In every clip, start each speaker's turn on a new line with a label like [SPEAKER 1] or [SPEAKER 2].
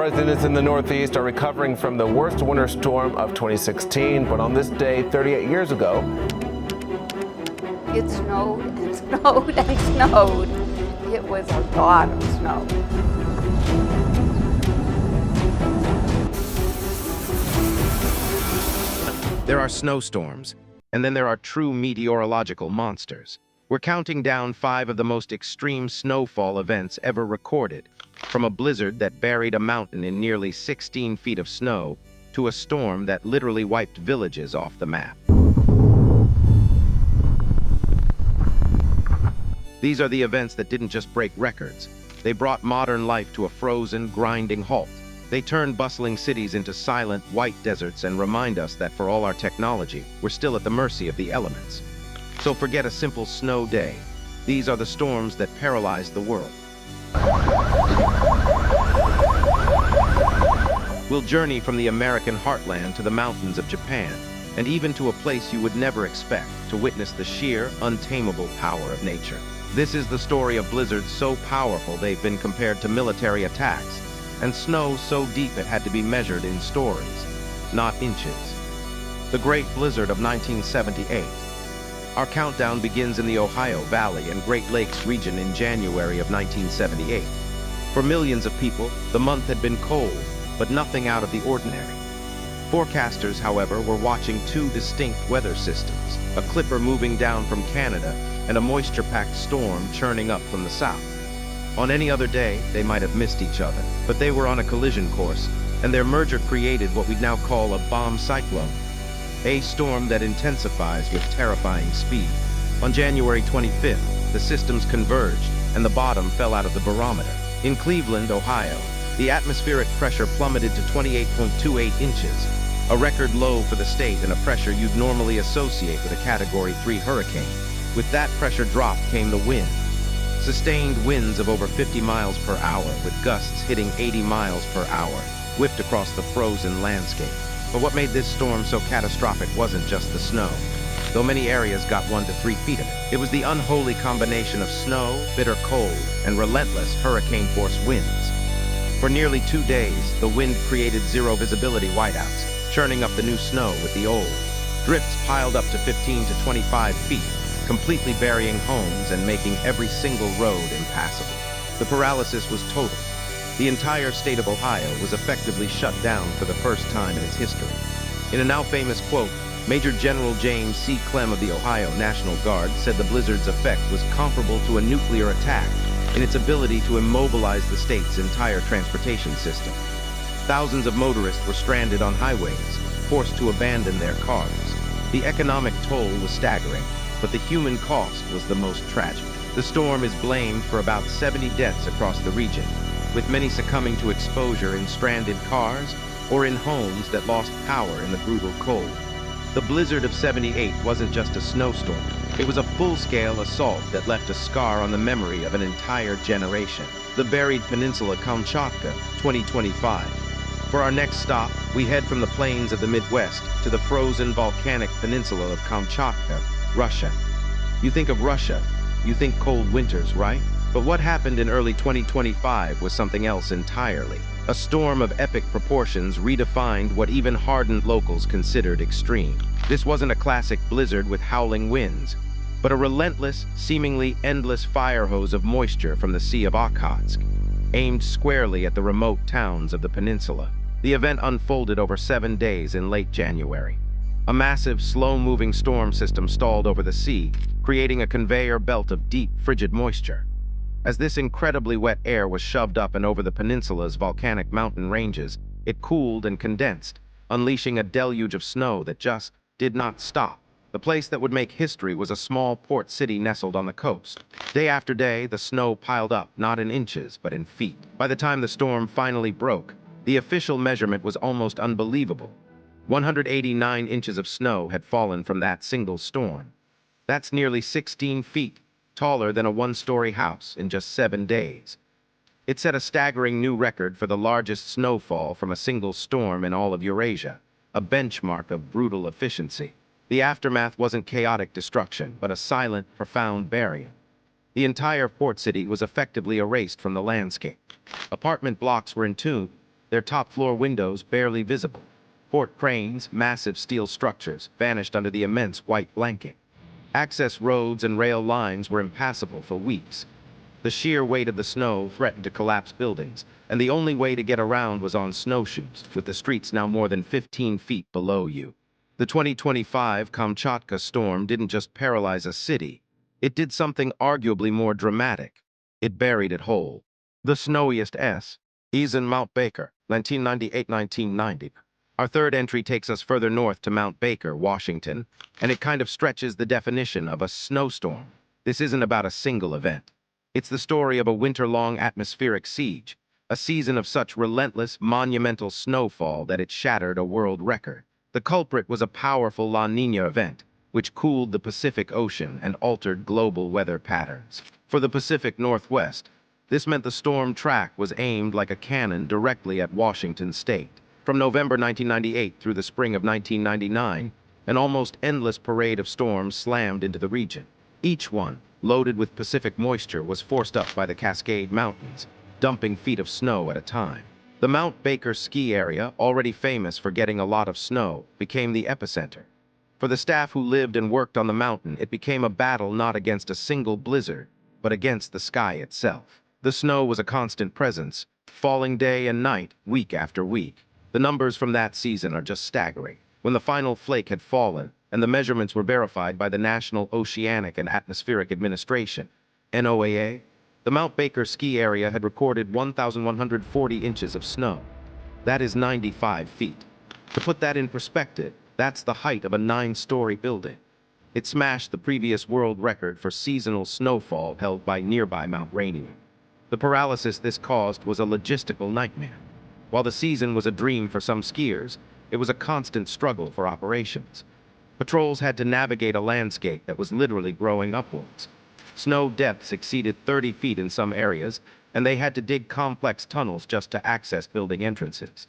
[SPEAKER 1] residents in the Northeast are recovering from the worst winter storm of 2016, but on this day 38 years ago,
[SPEAKER 2] it snowed and snowed and snowed. It was a lot of snow.
[SPEAKER 3] There are snowstorms, and then there are true meteorological monsters. We're counting down 5 of the most extreme snowfall events ever recorded, from a blizzard that buried a mountain in nearly 16 feet of snow to a storm that literally wiped villages off the map. These are the events that didn't just break records. They brought modern life to a frozen, grinding halt. They turned bustling cities into silent, white deserts and remind us that for all our technology, we're still at the mercy of the elements. So forget a simple snow day. These are the storms that paralyzed the world. We'll journey from the American heartland to the mountains of Japan, and even to a place you would never expect to witness the sheer, untamable power of nature. This is the story of blizzards so powerful they've been compared to military attacks, and snow so deep it had to be measured in stories, not inches. The Great Blizzard of 1978. Our countdown begins in the Ohio Valley and Great Lakes region in January of 1978. For millions of people, the month had been cold, but nothing out of the ordinary. Forecasters, however, were watching 2 distinct weather systems, a clipper moving down from Canada and a moisture-packed storm churning up from the south. On any other day, they might have missed each other, but they were on a collision course, and their merger created what we'd now call a bomb cyclone, a storm that intensifies with terrifying speed. On January 25th, the systems converged, and the bottom fell out of the barometer. In Cleveland, Ohio, the atmospheric pressure plummeted to 28.28 inches, a record low for the state and a pressure you'd normally associate with a Category 3 hurricane. With that pressure drop came the wind. Sustained winds of over 50 miles per hour, with gusts hitting 80 miles per hour, whipped across the frozen landscape. But what made this storm so catastrophic wasn't just the snow, though many areas got 1 to 3 feet of it. It was the unholy combination of snow, bitter cold, and relentless hurricane-force winds. For nearly 2 days, the wind created zero visibility whiteouts, churning up the new snow with the old. Drifts piled up to 15 to 25 feet, completely burying homes and making every single road impassable. The paralysis was total. The entire state of Ohio was effectively shut down for the first time in its history. In a now famous quote, Major General James C. Clem of the Ohio National Guard said the blizzard's effect was comparable to a nuclear attack in its ability to immobilize the state's entire transportation system. Thousands of motorists were stranded on highways, forced to abandon their cars. The economic toll was staggering, but the human cost was the most tragic. The storm is blamed for about 70 deaths across the region, with many succumbing to exposure in stranded cars or in homes that lost power in the brutal cold. The blizzard of '78 wasn't just a snowstorm. It was a full-scale assault that left a scar on the memory of an entire generation. The buried peninsula Kamchatka, 2025. For our next stop, we head from the plains of the Midwest to the frozen volcanic peninsula of Kamchatka, Russia. You think of Russia, you think cold winters, right? But what happened in early 2025 was something else entirely. A storm of epic proportions redefined what even hardened locals considered extreme. This wasn't a classic blizzard with howling winds, but a relentless, seemingly endless fire hose of moisture from the Sea of Okhotsk, aimed squarely at the remote towns of the peninsula. The event unfolded over 7 days in late January. A massive, slow-moving storm system stalled over the sea, creating a conveyor belt of deep, frigid moisture. As this incredibly wet air was shoved up and over the peninsula's volcanic mountain ranges, it cooled and condensed, unleashing a deluge of snow that just did not stop. The place that would make history was a small port city nestled on the coast. Day after day, the snow piled up, not in inches, but in feet. By the time the storm finally broke, the official measurement was almost unbelievable. 189 inches of snow had fallen from that single storm. That's nearly 16 feet, taller than a 1-story house in just 7 days. It set a staggering new record for the largest snowfall from a single storm in all of Eurasia, a benchmark of brutal efficiency. The aftermath wasn't chaotic destruction, but a silent, profound burying. The entire port city was effectively erased from the landscape. Apartment blocks were entombed, their top-floor windows barely visible. Port cranes, massive steel structures, vanished under the immense white blanket. Access roads and rail lines were impassable for weeks. The sheer weight of the snow threatened to collapse buildings, and the only way to get around was on snowshoes, with the streets now more than 15 feet below you. The 2025 Kamchatka storm didn't just paralyze a city. It did something arguably more dramatic. It buried it whole. The snowiest is in Mount Baker, 1998-1990. Our third entry takes us further north to Mount Baker, Washington, and it kind of stretches the definition of a snowstorm. This isn't about a single event. It's the story of a winter-long atmospheric siege, a season of such relentless, monumental snowfall that it shattered a world record. The culprit was a powerful La Niña event, which cooled the Pacific Ocean and altered global weather patterns. For the Pacific Northwest, this meant the storm track was aimed like a cannon directly at Washington state. From November 1998 through the spring of 1999, an almost endless parade of storms slammed into the region. Each one, loaded with Pacific moisture, was forced up by the Cascade Mountains, dumping feet of snow at a time. The Mount Baker ski area, already famous for getting a lot of snow, became the epicenter. For the staff who lived and worked on the mountain, it became a battle not against a single blizzard, but against the sky itself. The snow was a constant presence, falling day and night, week after week. The numbers from that season are just staggering. When the final flake had fallen, and the measurements were verified by the National Oceanic and Atmospheric Administration, NOAA, the Mount Baker ski area had recorded 1,140 inches of snow. That is 95 feet. To put that in perspective, that's the height of a 9-story building. It smashed the previous world record for seasonal snowfall held by nearby Mount Rainier. The paralysis this caused was a logistical nightmare. While the season was a dream for some skiers, it was a constant struggle for operations. Patrols had to navigate a landscape that was literally growing upwards. Snow depths exceeded 30 feet in some areas, and they had to dig complex tunnels just to access building entrances.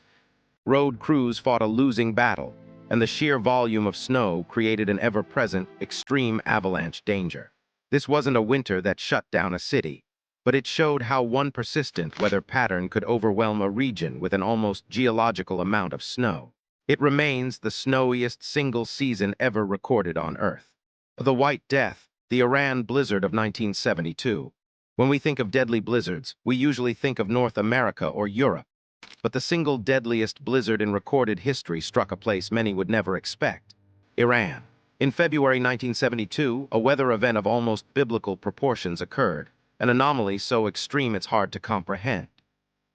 [SPEAKER 3] Road crews fought a losing battle, and the sheer volume of snow created an ever-present, extreme avalanche danger. This wasn't a winter that shut down a city, but it showed how one persistent weather pattern could overwhelm a region with an almost geological amount of snow. It remains the snowiest single season ever recorded on Earth. The White Death, the Iran blizzard of 1972. When we think of deadly blizzards, we usually think of North America or Europe. But the single deadliest blizzard in recorded history struck a place many would never expect: Iran. In February 1972, a weather event of almost biblical proportions occurred, an anomaly so extreme it's hard to comprehend.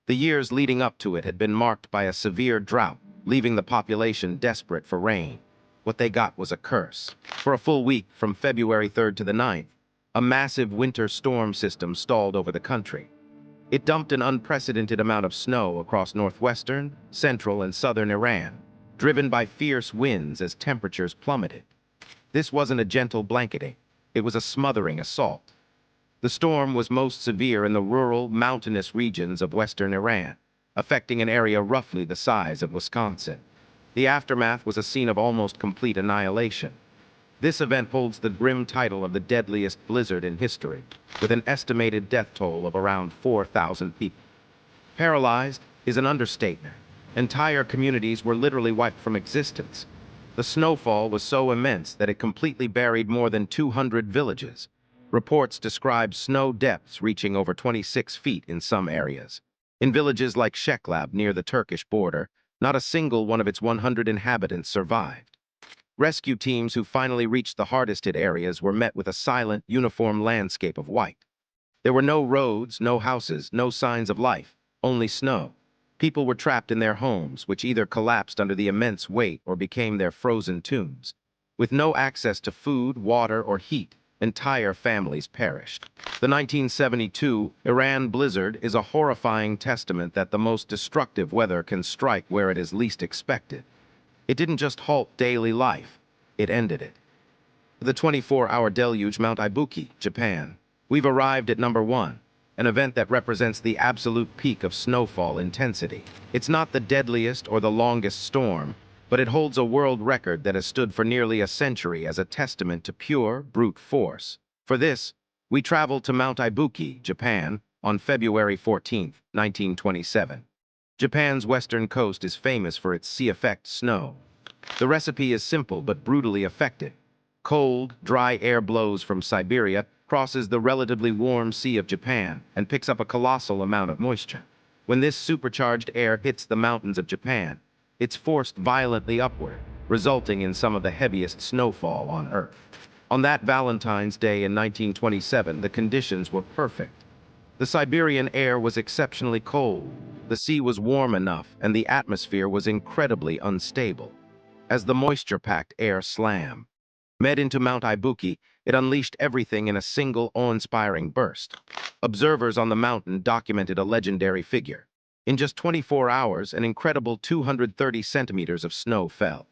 [SPEAKER 3] The years leading up to it had been marked by a severe drought, leaving the population desperate for rain. What they got was a curse. For a full week, from February 3rd to the 9th, a massive winter storm system stalled over the country. It dumped an unprecedented amount of snow across northwestern, central, and southern Iran, driven by fierce winds as temperatures plummeted. This wasn't a gentle blanketing, it was a smothering assault. The storm was most severe in the rural, mountainous regions of western Iran, affecting an area roughly the size of Wisconsin. The aftermath was a scene of almost complete annihilation. This event holds the grim title of the deadliest blizzard in history, with an estimated death toll of around 4,000 people. Paralyzed is an understatement. Entire communities were literally wiped from existence. The snowfall was so immense that it completely buried more than 200 villages. Reports describe snow depths reaching over 26 feet in some areas. In villages like Sheklab near the Turkish border, not a single one of its 100 inhabitants survived. Rescue teams who finally reached the hardest-hit areas were met with a silent, uniform landscape of white. There were no roads, no houses, no signs of life, only snow. People were trapped in their homes, which either collapsed under the immense weight or became their frozen tombs. With no access to food, water, or heat, entire families perished. The 1972 Iran blizzard is a horrifying testament that the most destructive weather can strike where it is least expected. It didn't just halt daily life, it ended it. The 24-hour deluge, Mount Ibuki, Japan. We've arrived at number 1, an event that represents the absolute peak of snowfall intensity. It's not the deadliest or the longest storm, but it holds a world record that has stood for nearly a century as a testament to pure, brute force. For this, we traveled to Mount Ibuki, Japan, on February 14, 1927. Japan's western coast is famous for its sea-effect snow. The recipe is simple but brutally effective. Cold, dry air blows from Siberia, crosses the relatively warm Sea of Japan, and picks up a colossal amount of moisture. When this supercharged air hits the mountains of Japan, it's forced violently upward, resulting in some of the heaviest snowfall on Earth. On that Valentine's Day in 1927, the conditions were perfect. The Siberian air was exceptionally cold, the sea was warm enough, and the atmosphere was incredibly unstable. As the moisture-packed air met into Mount Ibuki, it unleashed everything in a single awe-inspiring burst. Observers on the mountain documented a legendary figure. In just 24 hours, an incredible 230 centimeters of snow fell.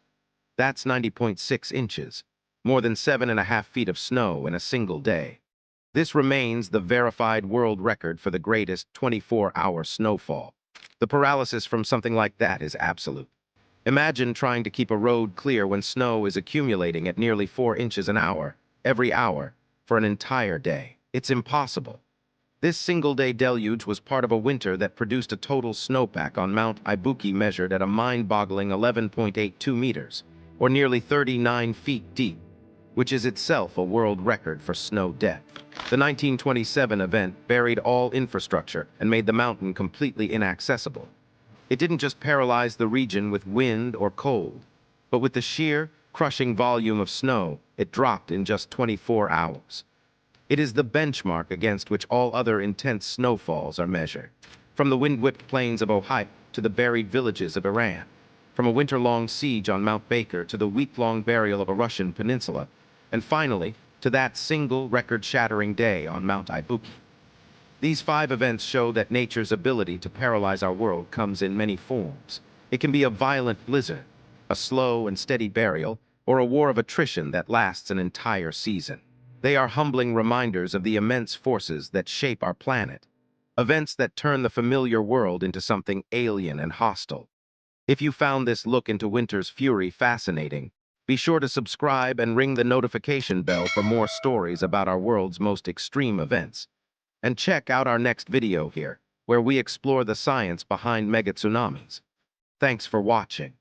[SPEAKER 3] That's 90.6 inches, more than 7.5 feet of snow in a single day. This remains the verified world record for the greatest 24-hour snowfall. The paralysis from something like that is absolute. Imagine trying to keep a road clear when snow is accumulating at nearly 4 inches an hour, every hour, for an entire day. It's impossible. This single-day deluge was part of a winter that produced a total snowpack on Mount Ibuki measured at a mind-boggling 11.82 meters, or nearly 39 feet deep, which is itself a world record for snow depth. The 1927 event buried all infrastructure and made the mountain completely inaccessible. It didn't just paralyze the region with wind or cold, but with the sheer, crushing volume of snow it dropped in just 24 hours. It is the benchmark against which all other intense snowfalls are measured. From the wind-whipped plains of Ohio to the buried villages of Iran, from a winter-long siege on Mount Baker to the week-long burial of a Russian peninsula, and finally, to that single record-shattering day on Mount Ibuki. These 5 events show that nature's ability to paralyze our world comes in many forms. It can be a violent blizzard, a slow and steady burial, or a war of attrition that lasts an entire season. They are humbling reminders of the immense forces that shape our planet, events that turn the familiar world into something alien and hostile. If you found this look into winter's fury fascinating, be sure to subscribe and ring the notification bell for more stories about our world's most extreme events. And check out our next video here, where we explore the science behind mega tsunamis. Thanks for watching.